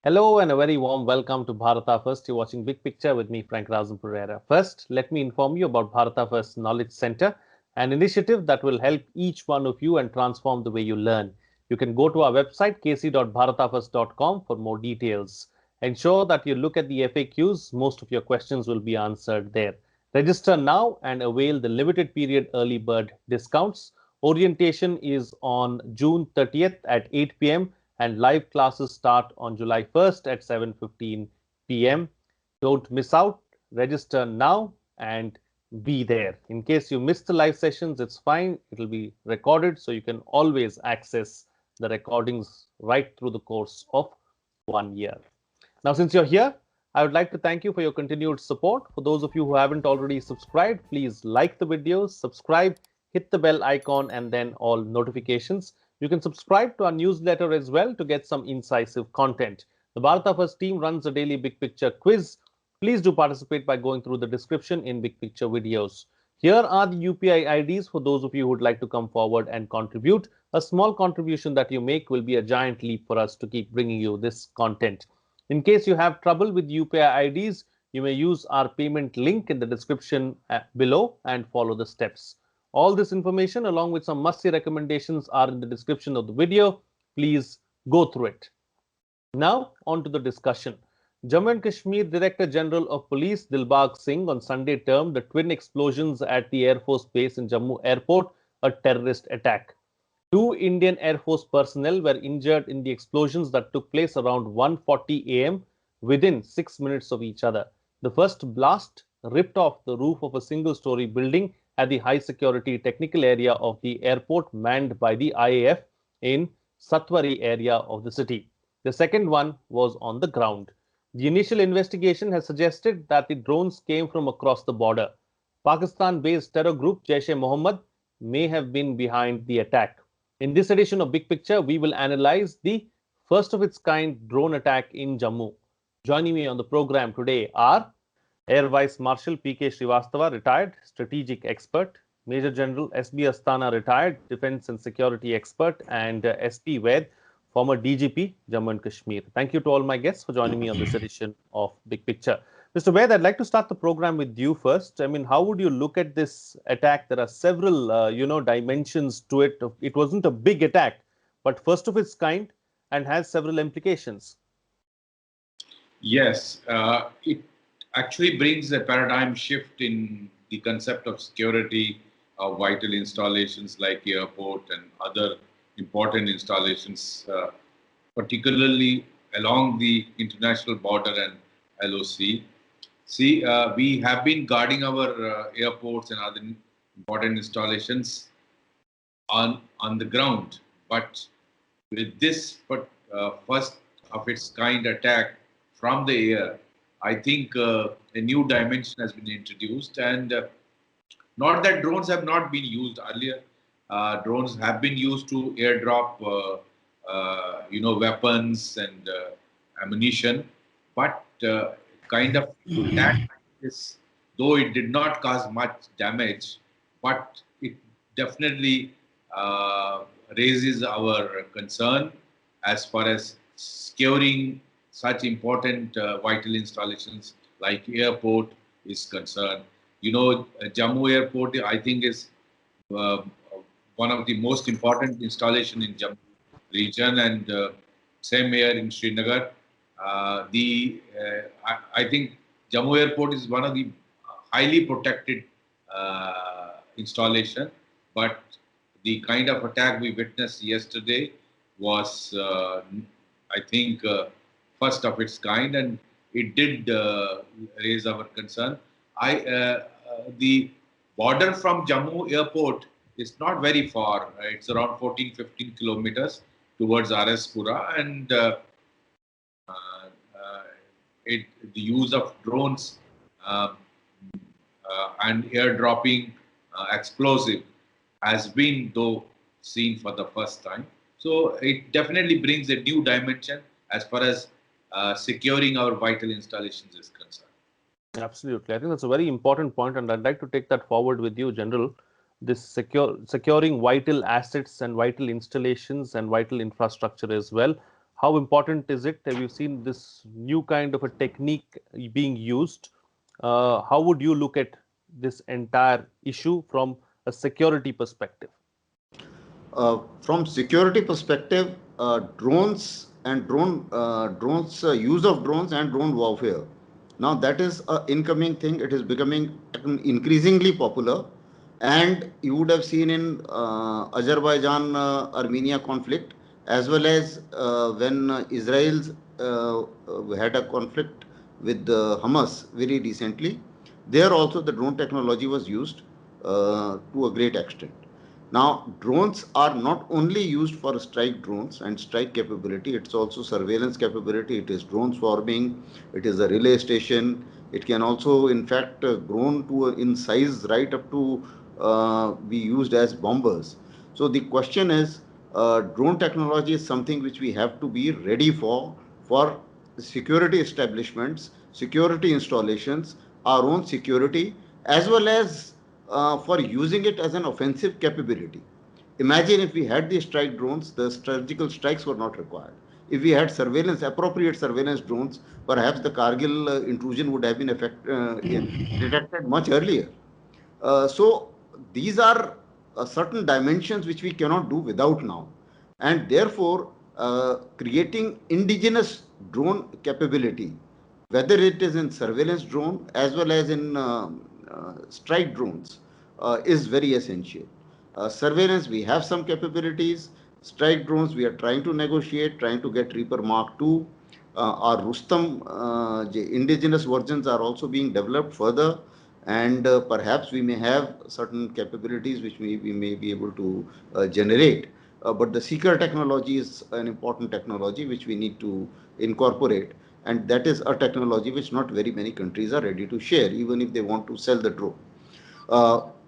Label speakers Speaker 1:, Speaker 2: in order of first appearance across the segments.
Speaker 1: Hello and a very warm welcome to Bharata First. You're watching Big Picture with me, Frank Razan Pereira. First, let me inform you about Bharata First Knowledge Center, an initiative that will help each one of you and transform the way you learn. You can go to our website, kc.bharatafirst.com, for more details. Ensure that you look at the FAQs. Most of your questions will be answered there. Register now and avail the limited period early bird discounts. Orientation is on June 30th at 8 p.m. and live classes start on July 1st at 7:15 p.m. Don't miss out. Register now and be there. In case you missed the live sessions, it's fine. It'll be recorded, so you can always access the recordings right through the course of 1 year. Now, since you're here, I would like to thank you for your continued support. For those of you who haven't already subscribed, please like the videos, subscribe, hit the bell icon, and then all notifications. You can subscribe to our newsletter as well to get some incisive content. The Bharata First team runs a daily Big Picture quiz. Please do participate by going through the description in Big Picture videos. Here are the UPI IDs for those of you who would like to come forward and contribute. A small contribution that you make will be a giant leap for us to keep bringing you this content. In case you have trouble with UPI IDs, you may use our payment link in the description below and follow the steps. All this information along with some must-see recommendations are in the description of the video. Please go through it. Now on to the discussion. Jammu and Kashmir Director General of Police Dilbag Singh on Sunday termed the twin explosions at the Air Force Base in Jammu Airport a terrorist attack. Two Indian Air Force personnel were injured in the explosions that took place around 1:40 a.m. within 6 minutes of each other. The first blast ripped off the roof of a single-story building at the high-security technical area of the airport manned by the IAF in Satwari area of the city. The second one was on the ground. The initial investigation has suggested that the drones came from across the border. Pakistan-based terror group Jaish-e-Mohammed may have been behind the attack. In this edition of Big Picture, we will analyze the first of its kind drone attack in Jammu. Joining me on the program today are Air Vice Marshal P.K. Srivastava, retired strategic expert, Major General S.B. Astana, retired defense and security expert, and S.P. Vaid, former DGP, Jammu and Kashmir. Thank you to all my guests for joining me on this edition of Big Picture. Mr. Vaid, I'd like to start the program with you first. I mean, how would you look at this attack? There are several, dimensions to it. It wasn't a big attack, but first of its kind and has several implications.
Speaker 2: Yes, it actually brings a paradigm shift in the concept of security of vital installations like airport and other important installations, particularly along the international border and LOC. See, we have been guarding our airports and other important installations on the ground, but with this first of its kind attack from the air, I think a new dimension has been introduced, and not that drones have not been used earlier. Drones have been used to airdrop, weapons and ammunition, but kind of that is, though it did not cause much damage, but it definitely raises our concern as far as securing such important vital installations like airport is concerned. Jammu Airport, I think, is one of the most important installation in Jammu region, and same here in Srinagar. I think Jammu Airport is one of the highly protected installation, but the kind of attack we witnessed yesterday was, I think, first of its kind, and it did raise our concern. The border from Jammu Airport is not very far. It's around 14-15 kilometers towards RS Pura, and the use of drones and airdropping explosive has been, though, seen for the first time. So it definitely brings a new dimension as far as securing our vital installations is concerned.
Speaker 1: Absolutely. I think that's a very important point, and I'd like to take that forward with you, General. This securing vital assets and vital installations and vital infrastructure as well. How important is it? Have you seen this new kind of a technique being used? How would you look at this entire issue from a security perspective?
Speaker 3: From security perspective, drones and use of drones and drone warfare. Now that is an incoming thing. It is becoming increasingly popular, and you would have seen in Azerbaijan-Armenia conflict, as well as when Israel's had a conflict with Hamas very recently. There also the drone technology was used to a great extent. Now, drones are not only used for strike drones and strike capability, it's also surveillance capability. It is drone swarming, it is a relay station. It can also, in fact, grown to in size right up to be used as bombers. So the question is, drone technology is something which we have to be ready for security establishments, security installations, our own security, as well as for using it as an offensive capability. Imagine if we had these strike drones, the strategical strikes were not required. If we had surveillance, appropriate surveillance drones, perhaps the Kargil intrusion would have been detected much earlier. So these are certain dimensions which we cannot do without now. And therefore, creating indigenous drone capability, whether it is in surveillance drone as well as in strike drones, is very essential. Surveillance, we have some capabilities. Strike drones, we are trying to negotiate, trying to get Reaper Mark II. Our Rustam indigenous versions are also being developed further, and perhaps we may have certain capabilities which we may be able to generate. But the seeker technology is an important technology which we need to incorporate, and that is a technology which not very many countries are ready to share, even if they want to sell the drone.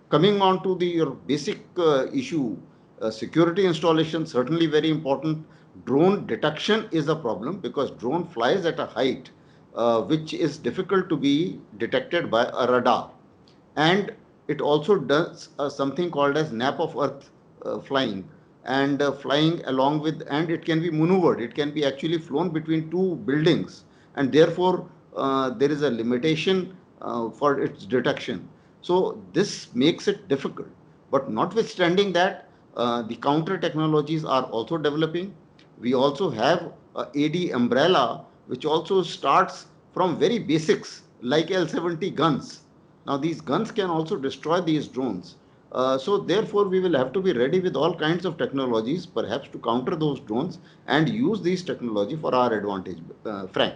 Speaker 3: Coming on to your basic issue, security installation, certainly very important. Drone detection is a problem because drone flies at a height which is difficult to be detected by a radar. And it also does something called as nap of earth flying, and flying along with, and it can be maneuvered. It can be actually flown between two buildings, and therefore there is a limitation for its detection. So this makes it difficult. But notwithstanding that, the counter technologies are also developing. We also have a AD umbrella, which also starts from very basics like L-70 guns. Now these guns can also destroy these drones. So therefore, we will have to be ready with all kinds of technologies, perhaps to counter those drones and use these technology for our advantage, Frank.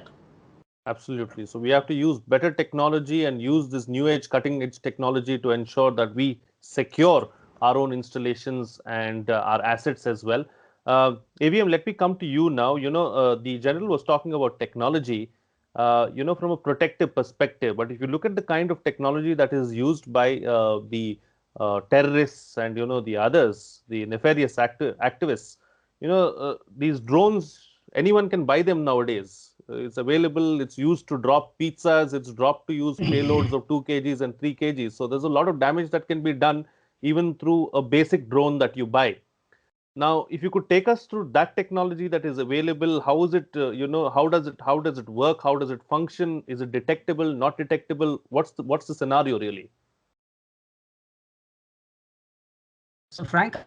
Speaker 1: Absolutely. So we have to use better technology and use this new age, cutting edge technology to ensure that we secure our own installations and our assets as well. AVM, let me come to you now. The general was talking about technology, from a protective perspective. But if you look at the kind of technology that is used by the terrorists and, the others, the nefarious activists, these drones, anyone can buy them nowadays. It's available. It's used to drop pizzas. It's dropped to use payloads of 2 kgs and 3 kgs. So there's a lot of damage that can be done even through a basic drone that you buy. Now, if you could take us through that technology that is available, how is it? How does it work? How does it function? Is it detectable? Not detectable? What's the scenario really?
Speaker 4: So Frank,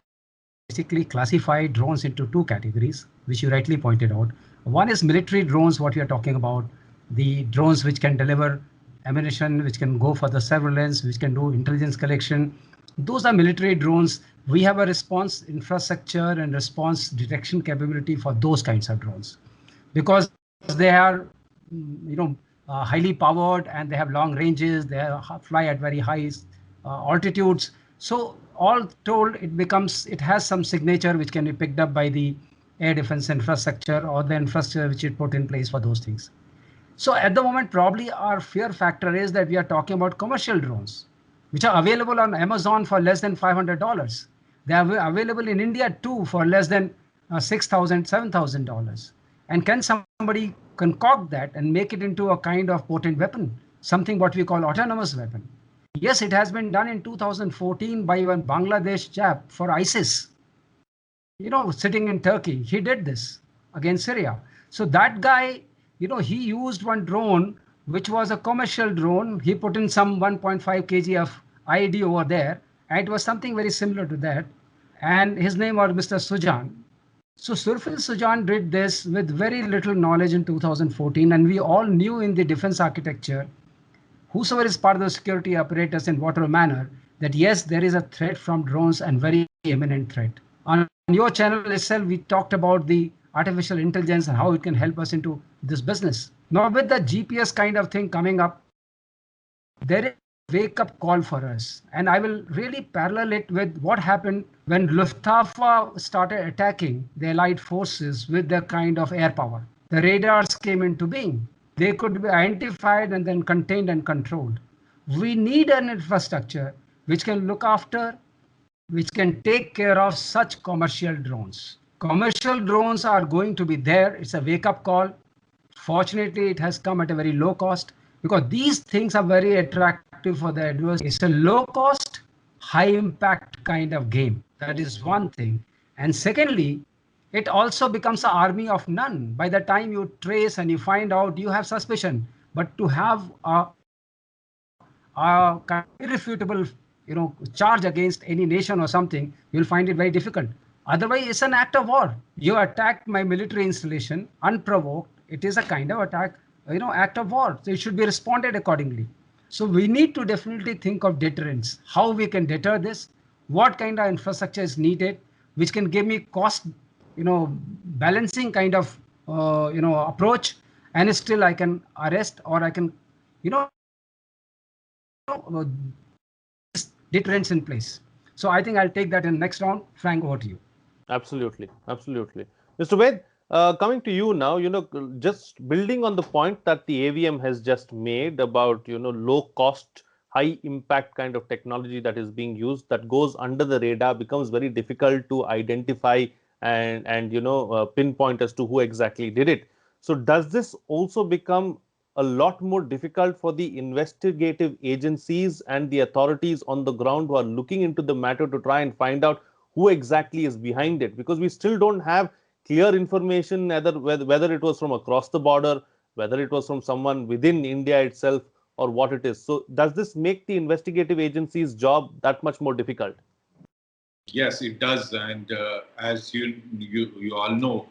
Speaker 4: basically classify drones into two categories, which you rightly pointed out. One is military drones, what we are talking about, the drones which can deliver ammunition, which can go for the surveillance, which can do intelligence collection. Those are military drones. We have a response infrastructure and response detection capability for those kinds of drones, because they are, highly powered and they have long ranges. They fly at very high altitudes. So all told, it has some signature which can be picked up by the air defense infrastructure or the infrastructure which is put in place for those things. So at the moment, probably our fear factor is that we are talking about commercial drones, which are available on Amazon for less than $500. They are available in India too for less than $6,000, $7,000. And can somebody concoct that and make it into a kind of potent weapon, something what we call autonomous weapon? Yes, it has been done in 2014 by one Bangladesh chap for ISIS. Sitting in Turkey, he did this. against Syria. So that guy, he used one drone, which was a commercial drone. He put in some 1.5 kg of IED over there, and it was something very similar to that. And his name was Mr. Sujan. So Surfil Sujan did this with very little knowledge in 2014, and we all knew in the defense architecture, whosoever is part of the security apparatus in whatever manner, that yes, there is a threat from drones and very imminent threat. On your channel itself, we talked about the artificial intelligence and how it can help us into this business. Now with the GPS kind of thing coming up, there is a wake-up call for us. And I will really parallel it with what happened when Luftwaffe started attacking the Allied forces with their kind of air power. The radars came into being. They could be identified and then contained and controlled. We need an infrastructure which can look after, which can take care of such commercial drones. Commercial drones are going to be there. It's a wake-up call. Fortunately, it has come at a very low cost, because these things are very attractive for the adversary. It's a low cost, high impact kind of game. That is one thing. And secondly, it also becomes an army of none. By the time you trace and you find out, you have suspicion. But to have a irrefutable charge against any nation or something, you'll find it very difficult. Otherwise, it's an act of war. You attacked my military installation unprovoked. It is a kind of attack, act of war. So it should be responded accordingly. So we need to definitely think of deterrence, how we can deter this, what kind of infrastructure is needed, which can give me cost, balancing kind of, approach, and still I can arrest, or I can, deterrence in place. So I think I'll take that in next round. Frank, over to you.
Speaker 1: Absolutely, absolutely. Mr. Ved, coming to you now, just building on the point that the AVM has just made about, low cost, high impact kind of technology that is being used, that goes under the radar, becomes very difficult to identify and pinpoint as to who exactly did it. So does this also become a lot more difficult for the investigative agencies and the authorities on the ground who are looking into the matter to try and find out who exactly is behind it? Because we still don't have clear information whether it was from across the border, whether it was from someone within India itself, or what it is. So does this make the investigative agency's job that much more difficult?
Speaker 2: Yes, it does. And as you all know,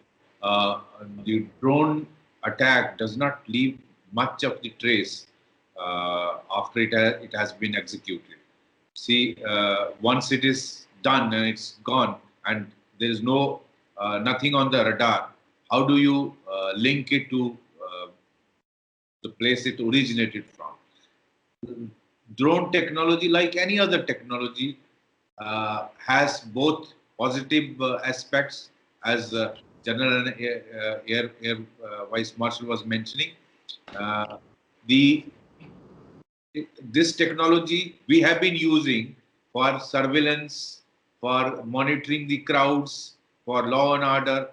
Speaker 2: the drone attack does not leave much of the trace after it has been executed. See, once it is done and it's gone, and there is nothing on the radar, how do you link it to the place it originated from? Drone technology, like any other technology, has both positive aspects, as General Air Vice Marshal was mentioning. This technology we have been using for surveillance, for monitoring the crowds, for law and order.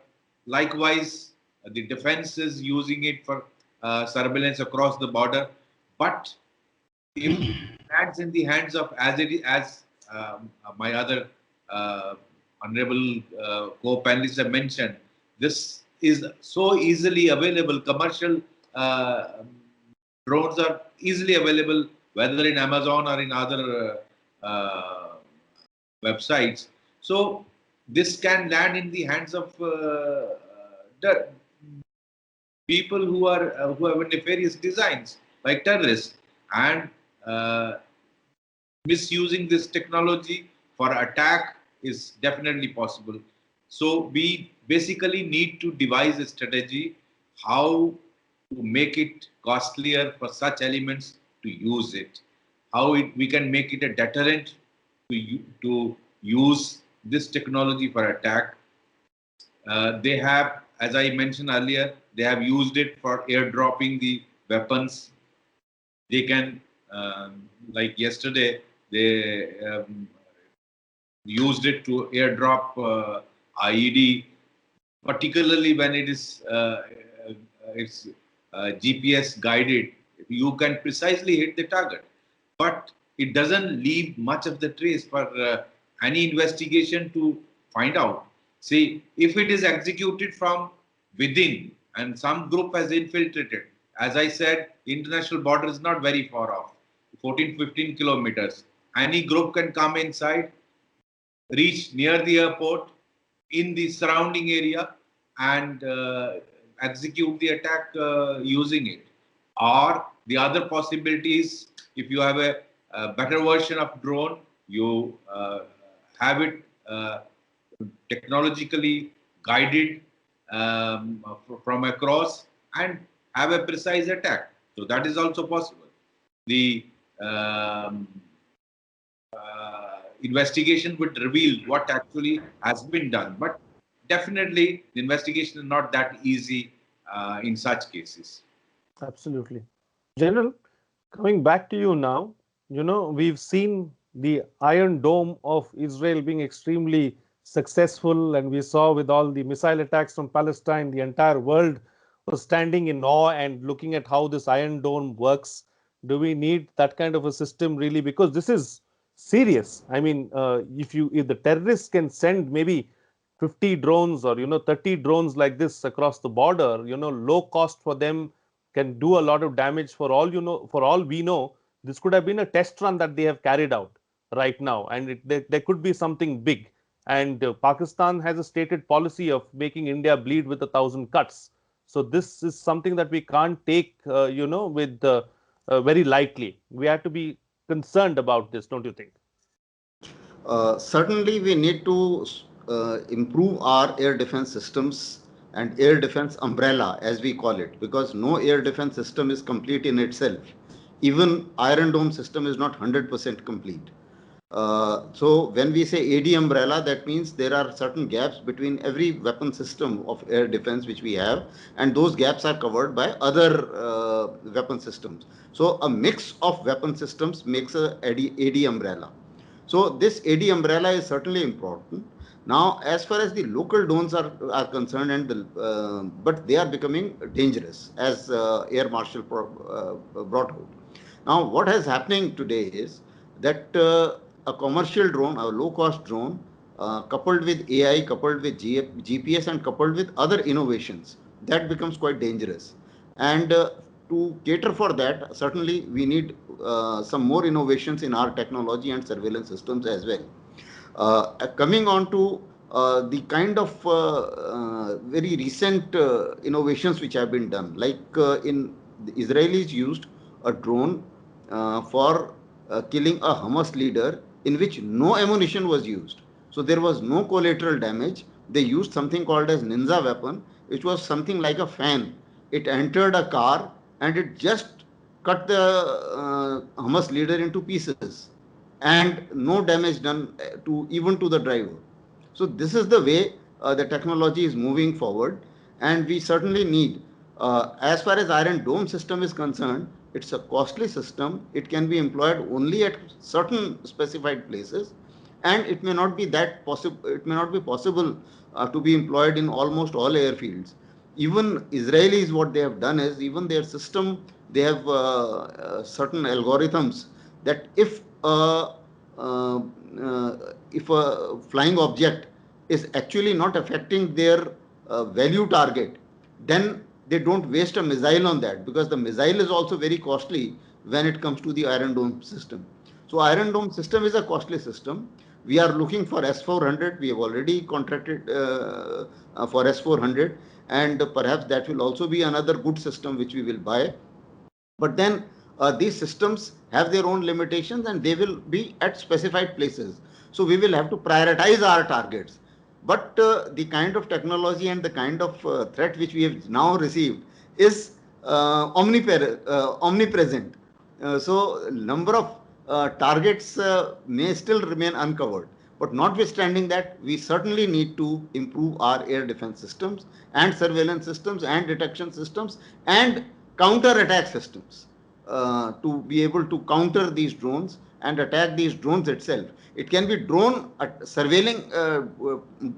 Speaker 2: Likewise, the defense is using it for surveillance across the border. But if that's in the hands of, as my other honorable co-panelists have mentioned, this is so easily available. Commercial drones are easily available, whether in Amazon or in other websites. So this can land in the hands of the people who have nefarious designs, like terrorists, and misusing this technology for attack is definitely possible. So we basically need to devise a strategy how to make it costlier for such elements to use it, how we can make it a deterrent to use this technology for attack. They have, as I mentioned earlier, they have used it for airdropping the weapons. They can, like yesterday, they used it to airdrop IED, particularly when it is it's GPS guided. You can precisely hit the target, but it doesn't leave much of the trace for any investigation to find out. See, if it is executed from within, and some group has infiltrated. As I said, international border is not very far off, 14, 15 kilometers. Any group can come inside, reach near the airport, in the surrounding area, and execute the attack using it. Or the other possibility is, if you have a better version of drone, you have it technologically guided from across and have a precise attack. So that is also possible. The investigation would reveal what actually has been done. But definitely, the investigation is not that easy in such cases.
Speaker 1: Absolutely. General, coming back to you now, we've seen the Iron Dome of Israel being extremely successful, and we saw with all the missile attacks on Palestine, the entire world was standing in awe and looking at how this Iron Dome works. Do we need that kind of a system really? Because this is serious. I mean, if the terrorists can send maybe 50 drones or 30 drones like this across the border, low cost for them, can do a lot of damage. For all we know, this could have been a test run that they have carried out right now, and there could be something big. And Pakistan has a stated policy of making India bleed with 1,000 cuts. So this is something that we can't take, with very lightly. We have to be concerned about this, don't you think?
Speaker 3: Certainly, we need to improve our air defense systems and air defense umbrella, as we call it, because no air defense system is complete in itself. Even Iron Dome system is not 100% complete. So when we say AD umbrella, that means there are certain gaps between every weapon system of air defense which we have, and those gaps are covered by other weapon systems. So a mix of weapon systems makes a AD umbrella. So this AD umbrella is certainly important. Now, as far as the local drones are concerned, but they are becoming dangerous, as Air Marshal brought out. Now, what is happening today is that a commercial drone, a low-cost drone, coupled with AI, coupled with GPS, and coupled with other innovations, that becomes quite dangerous. And to cater for that, certainly we need some more innovations in our technology and surveillance systems as well. Coming on to the kind of very recent innovations which have been done, like in the Israelis used a drone for killing a Hamas leader in which no ammunition was used. So there was no collateral damage. They used something called as Ninja weapon, which was something like a fan. It entered a car and it just cut the Hamas leader into pieces, and no damage done even to the driver. So this is the way the technology is moving forward, and we certainly need, as far as Iron Dome system is concerned, it's a costly system. It can be employed only at certain specified places, and it may not be that possible. It may not be possible to be employed in almost all airfields. Even Israelis, what they have done is, even their system, they have certain algorithms that if a flying object is actually not affecting their value target, then they don't waste a missile on that, because the missile is also very costly when it comes to the Iron Dome system. So Iron Dome system is a costly system. We are looking for S400. We have already contracted for S400, and perhaps that will also be another good system which we will buy. But then these systems have their own limitations, and they will be at specified places. So we will have to prioritize our targets. But the kind of technology and the kind of threat which we have now received is omnipresent. So number of targets may still remain uncovered. But notwithstanding that, we certainly need to improve our air defense systems and surveillance systems and detection systems and counter-attack systems to be able to counter these drones and attack these drones itself. It can be drone surveilling,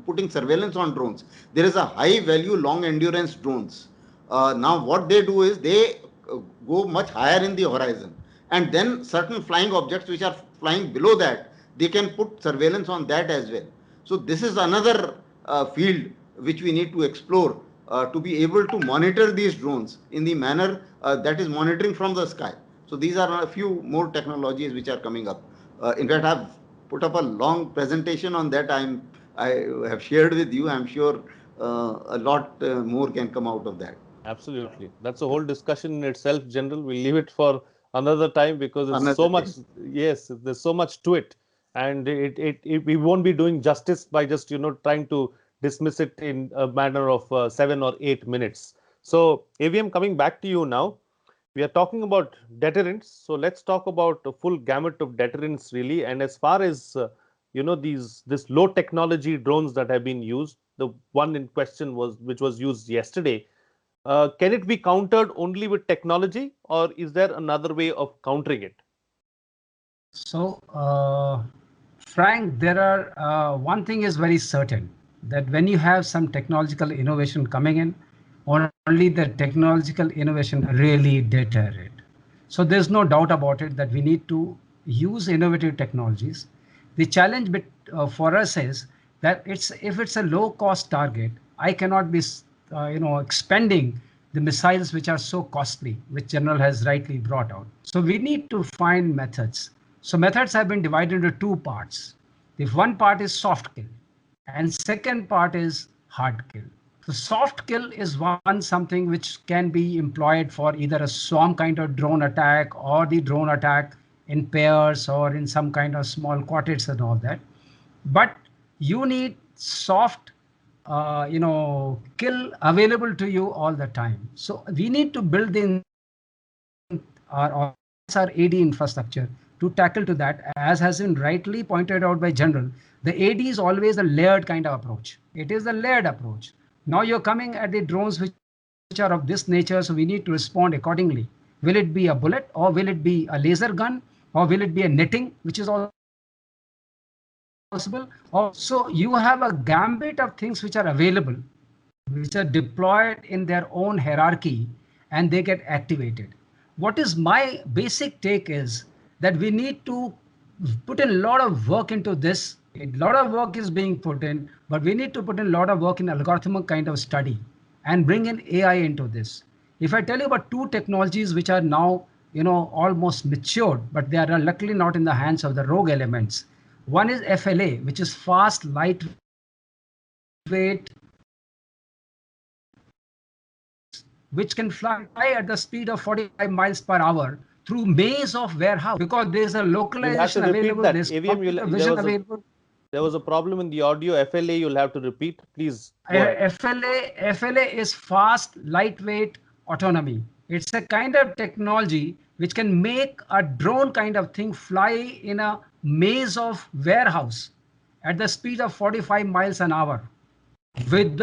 Speaker 3: putting surveillance on drones. There is a high value, long endurance drones. Now what they do is they go much higher in the horizon, and then certain flying objects which are flying below that, they can put surveillance on that as well. So this is another field which we need to explore to be able to monitor these drones in the manner that is monitoring from the sky. So these are a few more technologies which are coming up. In fact, I've put up a long presentation on that. I have shared with you. I'm sure a lot more can come out of that.
Speaker 1: Absolutely. That's a whole discussion in itself, General. We'll leave it for another time because it's so much. Yes, there's so much to it. And we won't be doing justice by just, trying to dismiss it in a manner of 7 or 8 minutes. So, AVM, coming back to you now, we are talking about deterrence. So, let's talk about a full gamut of deterrence, really. And as far as, this low technology drones that have been used, the one in question which was used yesterday. Can it be countered only with technology, or is there another way of countering it?
Speaker 4: So, Frank, there are one thing is very certain, that when you have some technological innovation coming in, only the technological innovation really deter it. So there's no doubt about it that we need to use innovative technologies. The challenge for us is that if it's a low cost target, I cannot be expending the missiles which are so costly, which General has rightly brought out. So we need to find methods. So methods have been divided into two parts. If one part is soft kill, and second part is hard kill. So soft kill is something which can be employed for either a swarm kind of drone attack, or the drone attack in pairs or in some kind of small quartets and all that. But you need soft kill available to you all the time. So we need to build in our AD infrastructure to tackle to that. As has been rightly pointed out by General, the AD is always a layered kind of approach. It is a layered approach. Now you're coming at the drones which are of this nature, so we need to respond accordingly. Will it be a bullet, or will it be a laser gun, or will it be a netting, which is all possible? So you have a gambit of things which are available, which are deployed in their own hierarchy, and they get activated. What is my basic take is that we need to put in a lot of work into this. A lot of work is being put in, but we need to put in a lot of work in algorithmic kind of study and bring in AI into this. If I tell you about two technologies which are now, almost matured, but they are luckily not in the hands of the rogue elements. One is FLA, which is fast, lightweight, which can fly at the speed of 45 miles per hour through maze of warehouse, because there's a localization available. There's vision available.
Speaker 1: There was a problem in the audio. FLA, you'll have to repeat, please.
Speaker 4: FLA is fast, lightweight autonomy. It's a kind of technology which can make a drone kind of thing fly in a maze of warehouse at the speed of 45 miles an hour with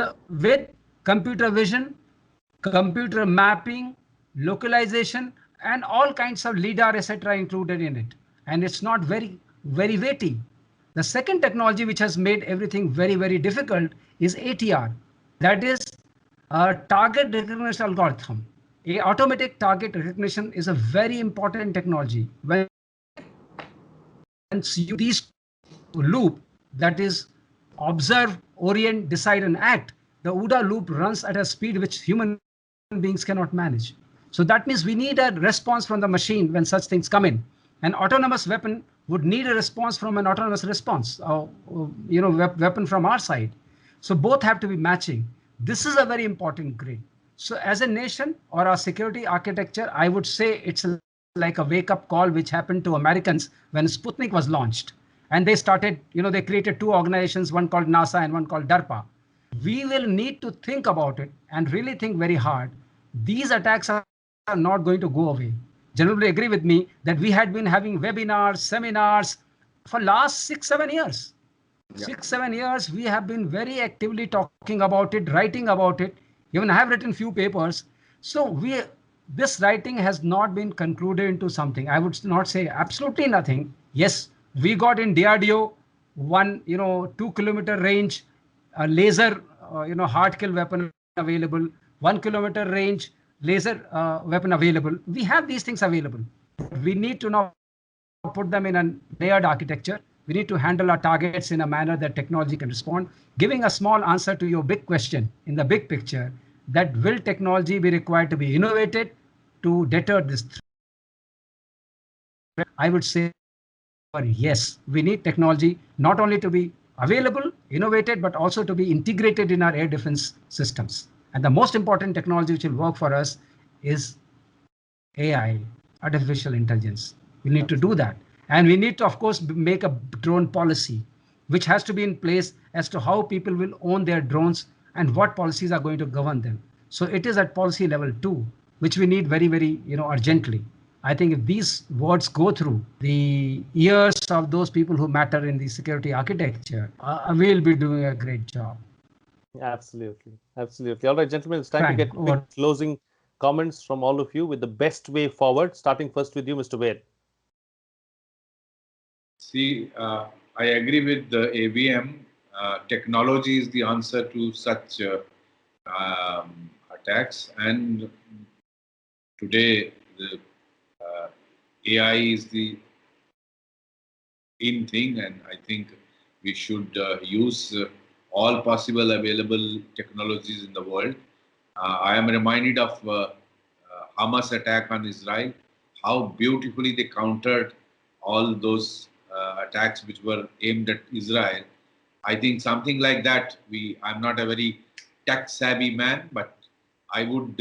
Speaker 4: computer vision, computer mapping, localization, and all kinds of LIDAR, etc. included in it. And it's not very, very weighty. The second technology which has made everything very, very difficult is ATR. That is a target recognition algorithm. A automatic target recognition is a very important technology. When you these loop, that is observe, orient, decide, and act, the OODA loop runs at a speed which human beings cannot manage. So that means we need a response from the machine when such things come in. An autonomous weapon would need a response from an autonomous response, weapon from our side. So both have to be matching. This is a very important grid. So as a nation or our security architecture, I would say it's like a wake-up call which happened to Americans when Sputnik was launched. And they started, they created two organizations, one called NASA and one called DARPA. We will need to think about it and really think very hard. These attacks are not going to go away. General will agree with me that we had been having webinars, seminars for last 6-7 years. Yeah. 6-7 years, we have been very actively talking about it, writing about it. Even I have written few papers. So this writing has not been concluded into something. I would not say absolutely nothing. Yes, we got in DRDO one, 2-kilometer range, a laser, hard kill weapon available, 1-kilometer range laser weapon available. We have these things available. We need to now put them in a layered architecture. We need to handle our targets in a manner that technology can respond. Giving a small answer to your big question in the big picture, that will technology be required to be innovated to deter this threat? I would say yes, we need technology not only to be available, innovated, but also to be integrated in our air defense systems. And the most important technology which will work for us is AI, artificial intelligence. We need to do that. And we need to, of course, make a drone policy, which has to be in place as to how people will own their drones and what policies are going to govern them. So it is at policy level too, which we need very, very, urgently. I think if these words go through the ears of those people who matter in the security architecture, we'll be doing a great job.
Speaker 1: Absolutely. Absolutely. All right, gentlemen, it's time
Speaker 4: Frank,
Speaker 1: to get quick closing comments from all of you with the best way forward, starting first with you, Mr. Ved.
Speaker 2: See, I agree with the AVM. Technology is the answer to such attacks, and today the AI is the in thing, and I think we should use all possible available technologies in the world. I am reminded of Hamas attack on Israel, how beautifully they countered all those attacks which were aimed at Israel. I think something like that. I'm not a very tech savvy man, but I would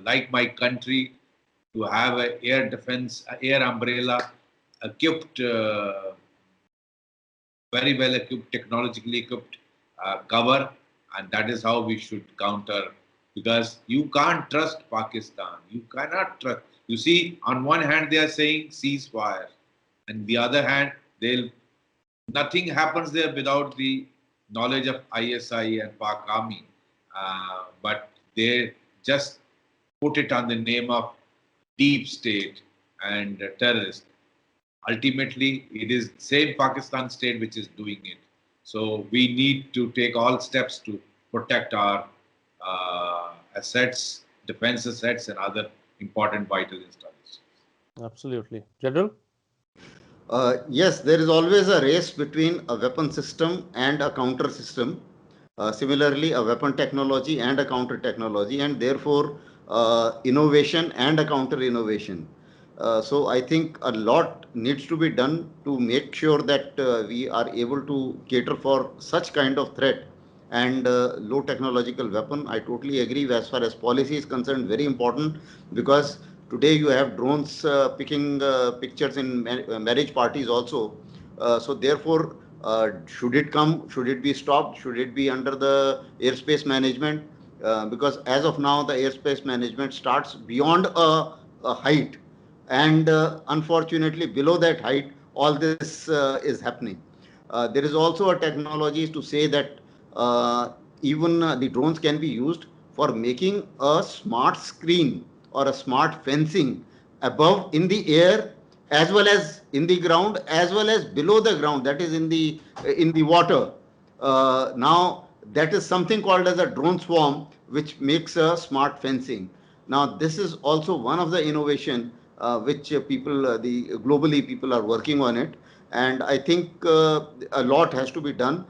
Speaker 2: like my country to have an air defense, air umbrella, equipped, very well equipped, technologically equipped cover, and that is how we should counter. Because you can't trust Pakistan. You cannot trust. You see, on one hand they are saying ceasefire, and the other hand nothing happens there without the knowledge of ISI and Pak Army. But they just put it on the name of deep state and terrorist. Ultimately, it is same Pakistan state which is doing it. So we need to take all steps to protect our assets, defense assets, and other important vital installations.
Speaker 1: Absolutely. General?
Speaker 3: Yes, there is always a race between a weapon system and a counter system. Similarly, a weapon technology and a counter technology, and therefore innovation and a counter innovation. So I think a lot needs to be done to make sure that we are able to cater for such kind of threat and low technological weapon. I totally agree. As far as policy is concerned, very important, because today you have drones picking pictures in marriage parties also. So therefore, should it come? Should it be stopped? Should it be under the airspace management? Because as of now, the airspace management starts beyond a height, and unfortunately, below that height, all this is happening. There is also a technology to say that even the drones can be used for making a smart screen or a smart fencing above in the air, as well as in the ground, as well as below the ground, that is in the water. Now that is something called as a drone swarm, which makes a smart fencing. Now this is also one of the innovation which globally people are working on it, and I think a lot has to be done.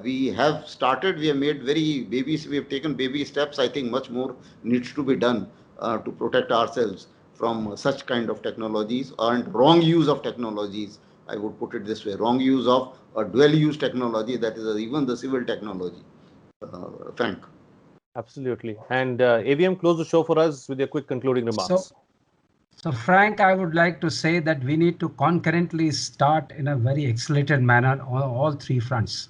Speaker 3: We have started, we have made we have taken baby steps. I think much more needs to be done to protect ourselves from such kind of technologies and wrong use of technologies. I would put it this way: wrong use of a dual-use technology, that is even the civil technology. Frank.
Speaker 1: Absolutely. And AVM, close the show for us with your quick concluding remarks.
Speaker 4: So Frank, I would like to say that we need to concurrently start in a very accelerated manner on all three fronts.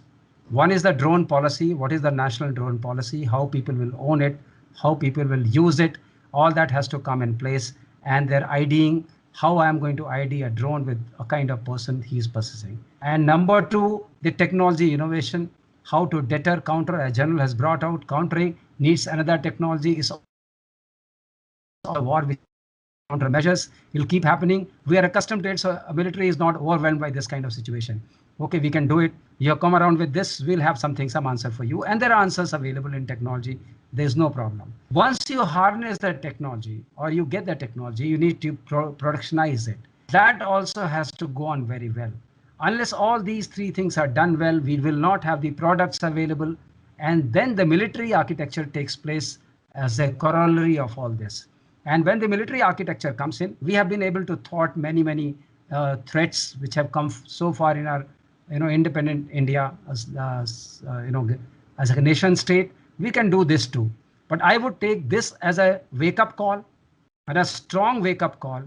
Speaker 4: One is the drone policy. What is the national drone policy? How people will own it, how people will use it. All that has to come in place. And they're IDing how I'm going to ID a drone with a kind of person he's possessing. And number two, the technology innovation, how to deter, counter. A general has brought out countering needs another technology. Is a war with countermeasures will keep happening. We are accustomed to it, so a military is not overwhelmed by this kind of situation. Okay, we can do it. You come around with this, we'll have some answer for you. And there are answers available in technology. There's no problem. Once you harness the technology or you get the technology, you need to productionize it. That also has to go on very well. Unless all these three things are done well, we will not have the products available. And then the military architecture takes place as a corollary of all this. And when the military architecture comes in, we have been able to thwart many threats which have come so far in our independent India as a nation state. We can do this too. But I would take this as a wake-up call, and a strong wake-up call.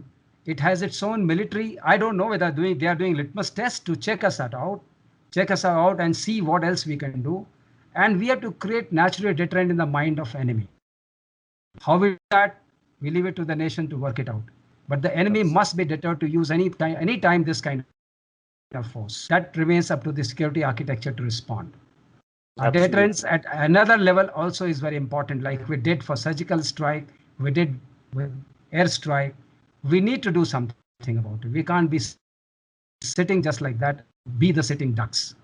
Speaker 4: It has its own military. I don't know whether they are doing litmus tests to check us out and see what else we can do. And we have to create natural deterrent in the mind of enemy. How we do that, we leave it to the nation to work it out. But the enemy must be deterred to use any time this kind of force. That remains up to the security architecture to respond. Deterrence at another level also is very important, like we did for surgical strike, we did with airstrike. We need to do something about it. We can't be sitting just like that, be the sitting ducks.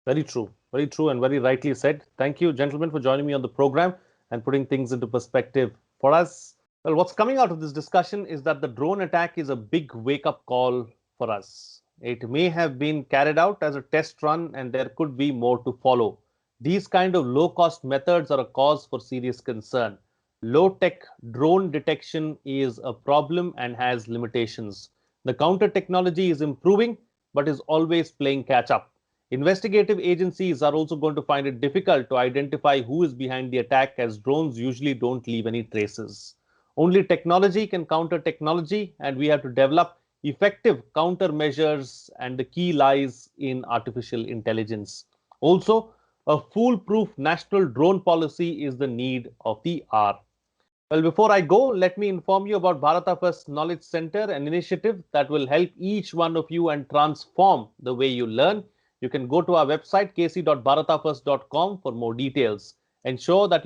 Speaker 1: Very true, and very rightly said. Thank you, gentlemen, for joining me on the program and putting things into perspective for us. Well, what's coming out of this discussion is that the drone attack is a big wake-up call for us. It may have been carried out as a test run, and there could be more to follow. These kind of low-cost methods are a cause for serious concern. Low-tech drone detection is a problem and has limitations. The counter technology is improving, but is always playing catch-up. Investigative agencies are also going to find it difficult to identify who is behind the attack, as drones usually don't leave any traces. Only technology can counter technology, and we have to develop effective countermeasures, and the key lies in artificial intelligence. Also, a foolproof national drone policy is the need of the hour. Well, before I go, let me inform you about Bharata First Knowledge Center, an initiative that will help each one of you and transform the way you learn. You can go to our website kc.bharatafirst.com for more details. Ensure that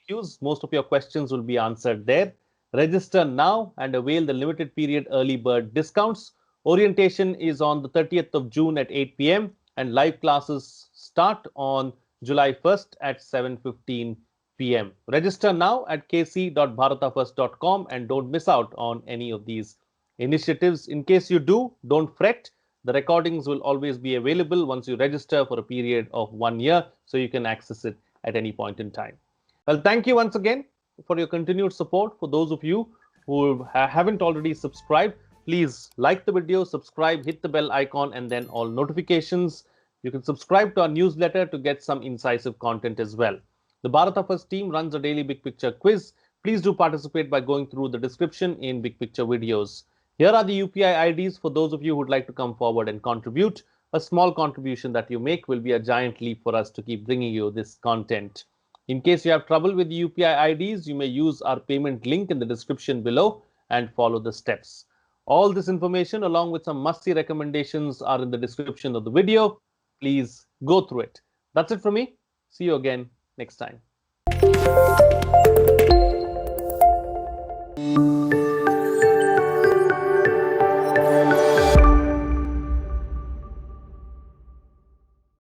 Speaker 1: you use most of your questions will be answered there. Register now and avail the limited period early bird discounts. Orientation is on the 30th of June at 8 p.m. and live classes start on July 1st at 7:15 p.m. Register now at kc.bharatafirst.com and don't miss out on any of these initiatives. In case you do, don't fret. The recordings will always be available once you register for a period of 1 year, so you can access it at any point in time. Well, thank you once again for your continued support. For those of you who haven't already subscribed, please like the video, subscribe, hit the bell icon, and then all notifications. You can subscribe to our newsletter to get some incisive content as well. The Bharata First team runs a daily Big Picture quiz. Please do participate by going through the description in Big Picture videos. Here are the UPI IDs for those of you who would like to come forward and contribute. A small contribution that you make will be a giant leap for us to keep bringing you this content. In case you have trouble with the UPI IDs, you may use our payment link in the description below and follow the steps. All this information along with some must-see recommendations are in the description of the video. Please go through it. That's it from me. See you again next time.